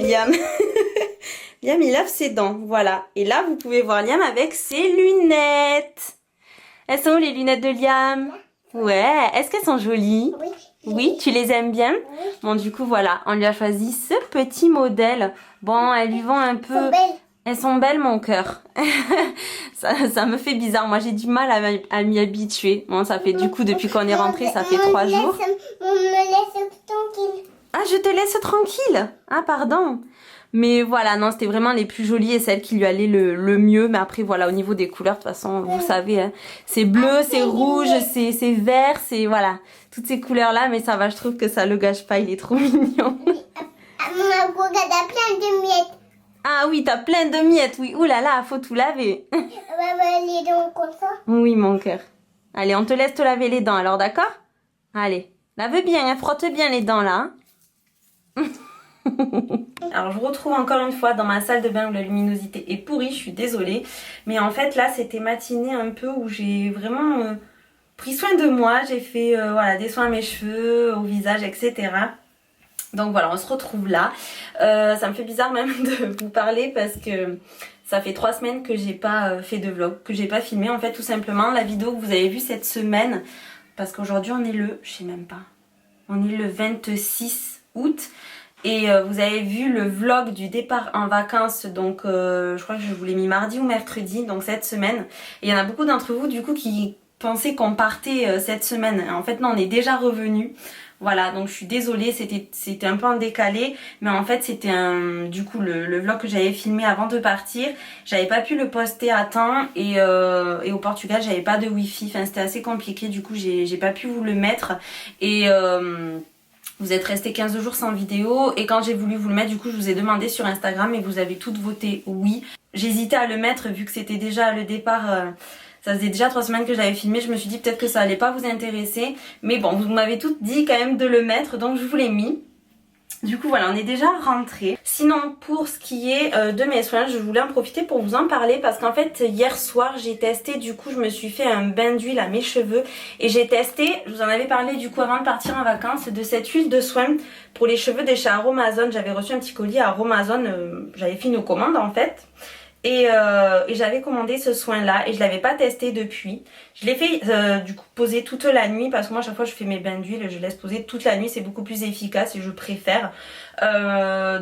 Liam. Liam, il lave ses dents, voilà. Et là, vous pouvez voir Liam avec ses lunettes. Elles sont où les lunettes de Liam? Ouais, est-ce qu'elles sont jolies? Oui. Oui, tu les aimes bien? Oui. Bon, du coup, voilà, on lui a choisi ce petit modèle. Bon, elles lui vont un peu... Elles sont belles. Elles sont belles, mon cœur. ça me fait bizarre. Moi, j'ai du mal à m'y habituer. Bon, ça fait du coup, depuis qu'on est rentré, ça fait 3 jours. On me laisse tranquille. Ah, je te laisse tranquille. Ah, pardon. Mais voilà, non, c'était vraiment les plus jolies et celles qui lui allaient le mieux. Mais après, voilà, au niveau des couleurs, de toute façon, vous savez, hein, c'est bleu, c'est rouge, c'est vert, c'est... Voilà, toutes ces couleurs-là. Mais ça va, je trouve que ça le gâche pas. Il est trop mignon. Maman, regarde, plein de miettes. Ah oui, t'as plein de miettes, oui. Ouh là là, faut tout laver. Les dents comme ça. Oui, mon cœur. Allez, on te laisse te laver les dents, alors, d'accord? Allez, lave bien, hein, frotte bien les dents, là. Hein. Alors, je vous retrouve encore une fois dans ma salle de bain où la luminosité est pourrie, je suis désolée. Mais en fait, là, c'était matinée un peu où j'ai vraiment pris soin de moi. J'ai fait voilà, des soins à mes cheveux, au visage, etc. Donc voilà, on se retrouve là. Ça me fait bizarre même de vous parler parce que ça fait 3 semaines que j'ai pas fait de vlog, que j'ai pas filmé. En fait, tout simplement, la vidéo que vous avez vue cette semaine, parce qu'aujourd'hui on est je sais même pas, on est le 26 août. Et vous avez vu le vlog du départ en vacances, donc je crois que je vous l'ai mis mardi ou mercredi, donc cette semaine. Et il y en a beaucoup d'entre vous du coup qui pensaient qu'on partait cette semaine. En fait non, on est déjà revenus. Voilà, donc je suis désolée, c'était un peu en décalé, mais en fait c'était du coup le vlog que j'avais filmé avant de partir. J'avais pas pu le poster à temps et au Portugal j'avais pas de wifi, enfin c'était assez compliqué, du coup j'ai pas pu vous le mettre et vous êtes restés 15 jours sans vidéo et quand j'ai voulu vous le mettre, du coup je vous ai demandé sur Instagram et vous avez toutes voté oui. J'hésitais à le mettre vu que c'était déjà le départ, ça faisait déjà 3 semaines que j'avais filmé, je me suis dit peut-être que ça allait pas vous intéresser. Mais bon, vous m'avez toutes dit quand même de le mettre, donc je vous l'ai mis. Du coup voilà, on est déjà rentré. Sinon pour ce qui est de mes soins, je voulais en profiter pour vous en parler parce qu'en fait hier soir j'ai testé, du coup je me suis fait un bain d'huile à mes cheveux et j'ai testé, je vous en avais parlé du coup avant de partir en vacances, de cette huile de soin pour les cheveux de chez Aromazone. J'avais reçu un petit colis à Aromazone, j'avais fait une commande en fait. Et j'avais commandé ce soin là et je l'avais pas testé depuis. Je l'ai fait du coup poser toute la nuit parce que moi à chaque fois je fais mes bains d'huile, je laisse poser toute la nuit, c'est beaucoup plus efficace et je préfère.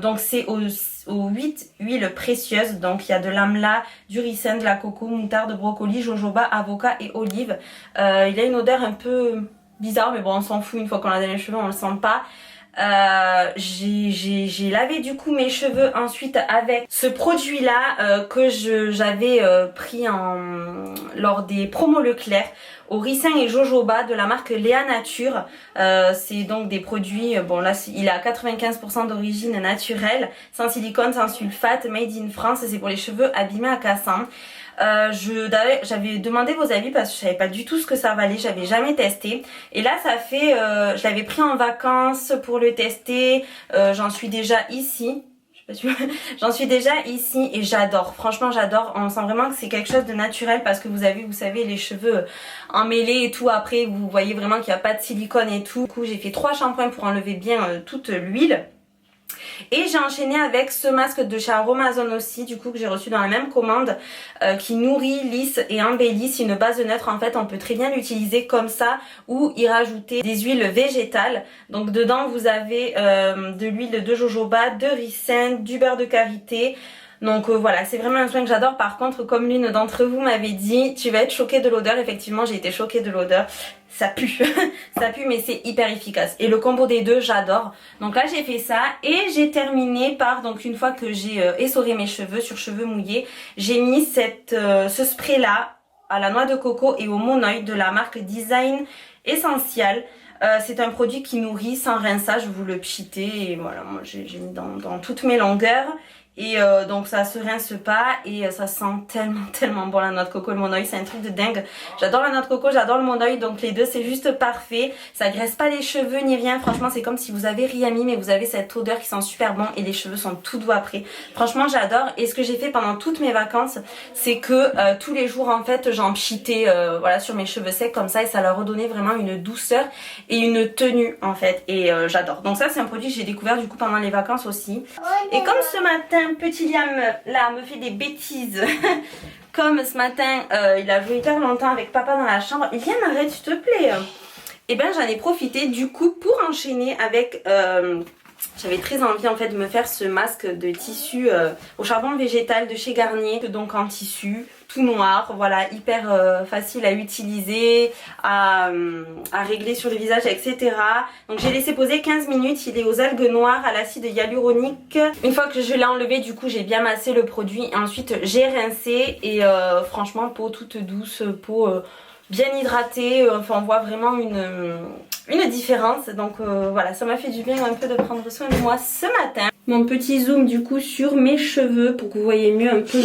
Donc c'est aux 8 huiles précieuses, donc il y a de l'amla, du ricin, de la coco, moutarde, brocoli, jojoba, avocat et olive. Il a une odeur un peu bizarre mais bon on s'en fout, une fois qu'on l'a dans les cheveux on le sent pas. J'ai lavé du coup mes cheveux ensuite avec ce produit là que j'avais pris lors des promos Leclerc au ricin et jojoba de la marque Léa Nature. C'est donc des produits, bon là il est à 95% d'origine naturelle, sans silicone, sans sulfate, made in France, c'est pour les cheveux abîmés à cassant. J'avais demandé vos avis parce que je savais pas du tout ce que ça valait, j'avais jamais testé et là ça fait, je l'avais pris en vacances pour le tester, j'en suis déjà ici. J'en suis déjà ici et j'adore, franchement j'adore, on sent vraiment que c'est quelque chose de naturel parce que vous savez les cheveux emmêlés et tout, après vous voyez vraiment qu'il n'y a pas de silicone et tout. Du coup j'ai fait 3 shampoings pour enlever bien toute l'huile. Et j'ai enchaîné avec ce masque de chez Aromazone aussi, du coup que j'ai reçu dans la même commande, qui nourrit, lisse et embellit. C'est une base neutre, en fait on peut très bien l'utiliser comme ça ou y rajouter des huiles végétales. Donc dedans vous avez de l'huile de jojoba, de ricin, du beurre de karité. Donc voilà, c'est vraiment un soin que j'adore. Par contre, comme l'une d'entre vous m'avait dit, tu vas être choquée de l'odeur. Effectivement, j'ai été choquée de l'odeur. Ça pue, ça pue, mais c'est hyper efficace. Et le combo des deux, j'adore. Donc là, j'ai fait ça et j'ai terminé par, donc une fois que j'ai essoré mes cheveux sur cheveux mouillés, j'ai mis ce spray là à la noix de coco et au monoï de la marque Design Essential. C'est un produit qui nourrit sans rinçage, vous le pchitez et voilà, moi j'ai mis dans toutes mes longueurs. Et donc ça se rince pas et ça sent tellement bon la noix de coco, le monoeil, c'est un truc de dingue. J'adore la noix de coco, j'adore le monoeil, donc les deux c'est juste parfait. Ça graisse pas les cheveux ni rien, franchement c'est comme si vous avez rien mis mais vous avez cette odeur qui sent super bon et les cheveux sont tout doux après. Franchement j'adore et ce que j'ai fait pendant toutes mes vacances c'est que tous les jours en fait j'en pchitais voilà, sur mes cheveux secs comme ça et ça leur redonnait vraiment une douceur et une tenue en fait et j'adore. Donc ça c'est un produit que j'ai découvert du coup pendant les vacances aussi. Et comme ce matin petit Liam là me fait des bêtises comme ce matin il a joué hyper longtemps avec papa dans la chambre, Liam arrête s'il te plaît. Et ben j'en ai profité du coup pour enchaîner avec j'avais très envie en fait de me faire ce masque de tissu au charbon végétal de chez Garnier, donc en tissu tout noir, voilà, hyper facile à utiliser, à régler sur le visage, etc. Donc j'ai laissé poser 15 minutes, il est aux algues noires à l'acide hyaluronique. Une fois que je l'ai enlevé, du coup j'ai bien massé le produit et ensuite j'ai rincé et franchement peau toute douce, peau bien hydratée, enfin on voit vraiment une différence. Donc voilà, ça m'a fait du bien un peu de prendre soin de moi ce matin. Mon petit zoom du coup sur mes cheveux pour que vous voyez mieux un peu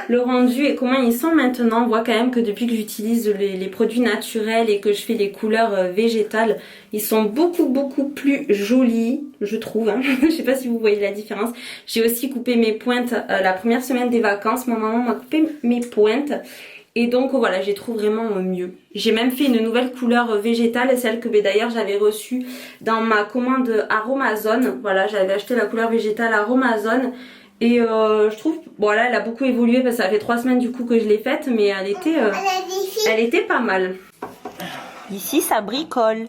le rendu et comment ils sont maintenant. On voit quand même que depuis que j'utilise les produits naturels et que je fais les couleurs végétales, ils sont beaucoup plus jolis, je trouve, hein. Je sais pas si vous voyez la différence. J'ai aussi coupé mes pointes la première semaine des vacances. Ma maman m'a coupé mes pointes. Et donc voilà, je les trouve vraiment mieux. J'ai même fait une nouvelle couleur végétale, celle que d'ailleurs j'avais reçue dans ma commande Aromazone. Voilà, j'avais acheté la couleur végétale Aromazone. Et je trouve, bon là elle a beaucoup évolué parce que ça fait 3 semaines du coup que je l'ai faite. Mais elle était pas mal. Ici ça bricole.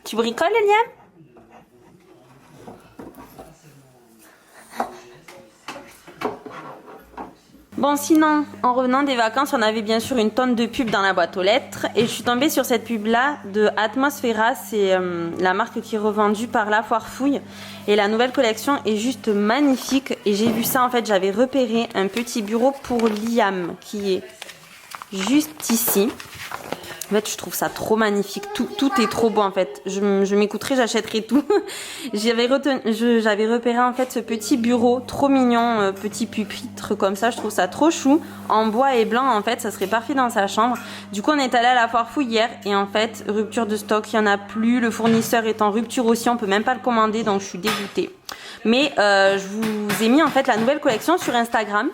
Tu bricoles Eliane ? Bon sinon, en revenant des vacances, on avait bien sûr une tonne de pubs dans la boîte aux lettres. Et je suis tombée sur cette pub là de Atmosfera, c'est la marque qui est revendue par La Foire Fouille. Et la nouvelle collection est juste magnifique. Et j'ai vu ça en fait, j'avais repéré un petit bureau pour Liam qui est juste ici. En fait, je trouve ça trop magnifique. Tout est trop beau en fait. Je m'écouterai, j'achèterai tout. J'avais repéré en fait ce petit bureau trop mignon, petit pupitre comme ça. Je trouve ça trop chou. En bois et blanc en fait, ça serait parfait dans sa chambre. Du coup, on est allé à la Foire Fouille hier et en fait, rupture de stock, il n'y en a plus. Le fournisseur est en rupture aussi, on peut même pas le commander donc je suis dégoûtée. Mais je vous ai mis en fait la nouvelle collection sur Instagram.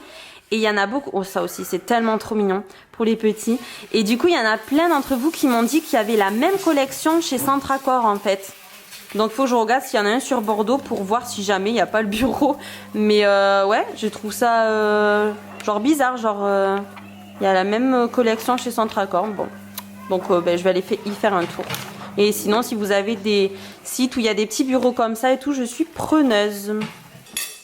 Et il y en a beaucoup, oh ça aussi c'est tellement trop mignon pour les petits. Et du coup il y en a plein d'entre vous qui m'ont dit qu'il y avait la même collection chez Centracor en fait. Donc il faut que je regarde s'il y en a un sur Bordeaux pour voir si jamais il n'y a pas le bureau. Mais ouais, je trouve ça genre bizarre, genre il y a la même collection chez Centracor. Bon, donc je vais aller y faire un tour. Et sinon si vous avez des sites où il y a des petits bureaux comme ça et tout, je suis preneuse.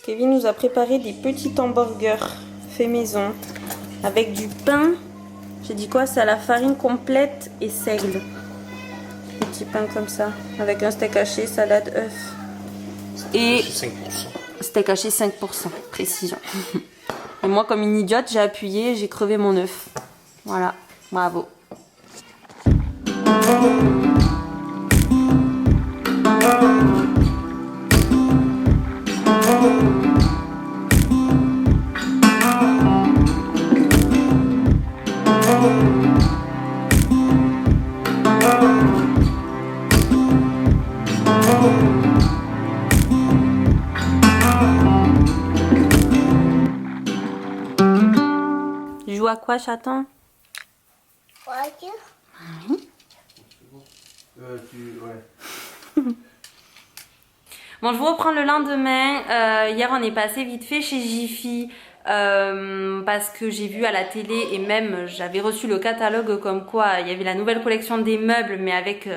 Kevin nous a préparé des petits hamburgers fait maison avec du pain. J'ai dit quoi? C'est à la farine complète et seigle. Un petit pain comme ça avec un steak haché, salade, œuf et 5%. Steak haché 5%, précision. Et moi comme une idiote j'ai appuyé, j'ai crevé mon œuf. Voilà, bravo. Tu joues à quoi, chaton? Voiture. Oui. Bon, je vous reprends le lendemain. Hier, on est passé vite fait chez Jiffy parce que j'ai vu à la télé et même j'avais reçu le catalogue comme quoi il y avait la nouvelle collection des meubles, mais avec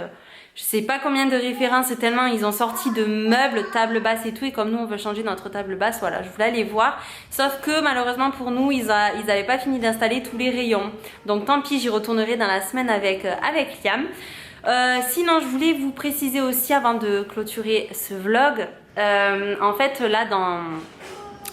je sais pas combien de références, tellement ils ont sorti de meubles, table basse et tout. Et comme nous, on veut changer notre table basse, voilà, je voulais aller voir. Sauf que malheureusement pour nous, ils avaient pas fini d'installer tous les rayons. Donc tant pis, j'y retournerai dans la semaine avec Liam. Sinon je voulais vous préciser aussi avant de clôturer ce vlog, en fait là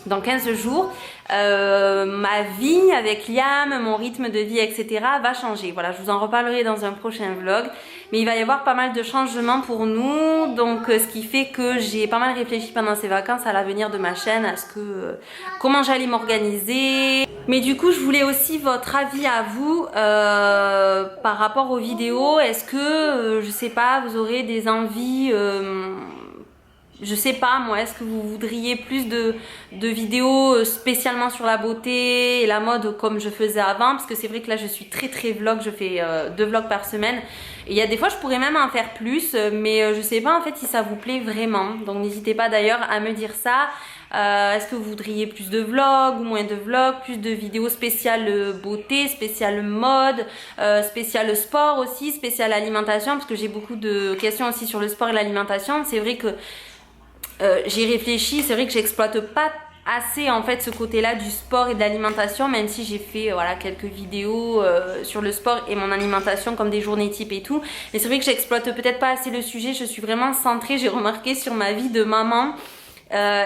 dans 15 jours, ma vie avec Liam, mon rythme de vie, etc. va changer. Voilà, je vous en reparlerai dans un prochain vlog. Mais il va y avoir pas mal de changements pour nous. Donc, ce qui fait que j'ai pas mal réfléchi pendant ces vacances à l'avenir de ma chaîne, à ce que comment j'allais m'organiser. Mais du coup, je voulais aussi votre avis à vous par rapport aux vidéos. Est-ce que, je sais pas, vous aurez des envies... je sais pas moi, est-ce que vous voudriez plus de vidéos spécialement sur la beauté et la mode comme je faisais avant? Parce que c'est vrai que là je suis très vlog, je fais 2 vlogs par semaine. Et il y a des fois je pourrais même en faire plus, mais je sais pas en fait si ça vous plaît vraiment. Donc n'hésitez pas d'ailleurs à me dire ça. Est-ce que vous voudriez plus de vlogs ou moins de vlogs, plus de vidéos spéciales beauté, spéciales mode, spéciales sport aussi, spéciales alimentation? Parce que j'ai beaucoup de questions aussi sur le sport et l'alimentation. C'est vrai que j'ai réfléchi, c'est vrai que j'exploite pas assez en fait ce côté-là du sport et de l'alimentation, même si j'ai fait voilà quelques vidéos sur le sport et mon alimentation comme des journées type et tout. Mais c'est vrai que j'exploite peut-être pas assez le sujet. Je suis vraiment centrée, j'ai remarqué, sur ma vie de maman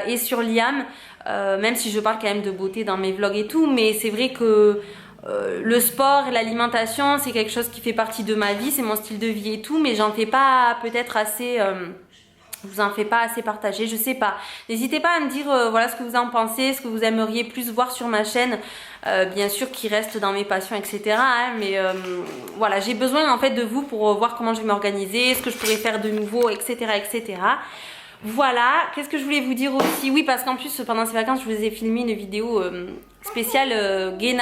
et sur Liam, même si je parle quand même de beauté dans mes vlogs et tout. Mais c'est vrai que le sport et l'alimentation c'est quelque chose qui fait partie de ma vie, c'est mon style de vie et tout, mais j'en fais pas peut-être assez... je vous en fais pas assez partager, je sais pas. N'hésitez pas à me dire voilà ce que vous en pensez, ce que vous aimeriez plus voir sur ma chaîne. Bien sûr qui reste dans mes passions, etc. Hein, mais voilà, j'ai besoin en fait de vous pour voir comment je vais m'organiser, ce que je pourrais faire de nouveau, etc. etc. Voilà, qu'est-ce que je voulais vous dire aussi? Oui, parce qu'en plus pendant ces vacances je vous ai filmé une vidéo spéciale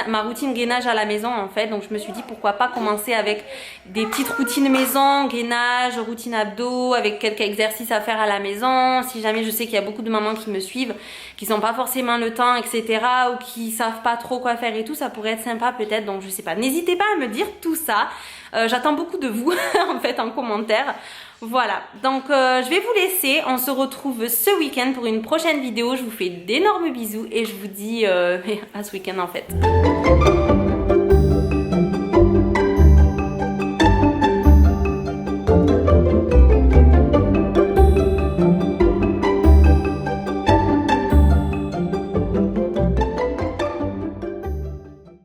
ma routine gainage à la maison en fait. Donc je me suis dit pourquoi pas commencer avec des petites routines maison, gainage, routine abdos, avec quelques exercices à faire à la maison. Si jamais je sais qu'il y a beaucoup de mamans qui me suivent, qui n'ont pas forcément le temps, etc. ou qui savent pas trop quoi faire et tout, ça pourrait être sympa peut-être. Donc je sais pas, n'hésitez pas à me dire tout ça. J'attends beaucoup de vous en fait en commentaire. Voilà, donc je vais vous laisser, on se retrouve ce week-end pour une prochaine vidéo, je vous fais d'énormes bisous et je vous dis à ce week-end en fait.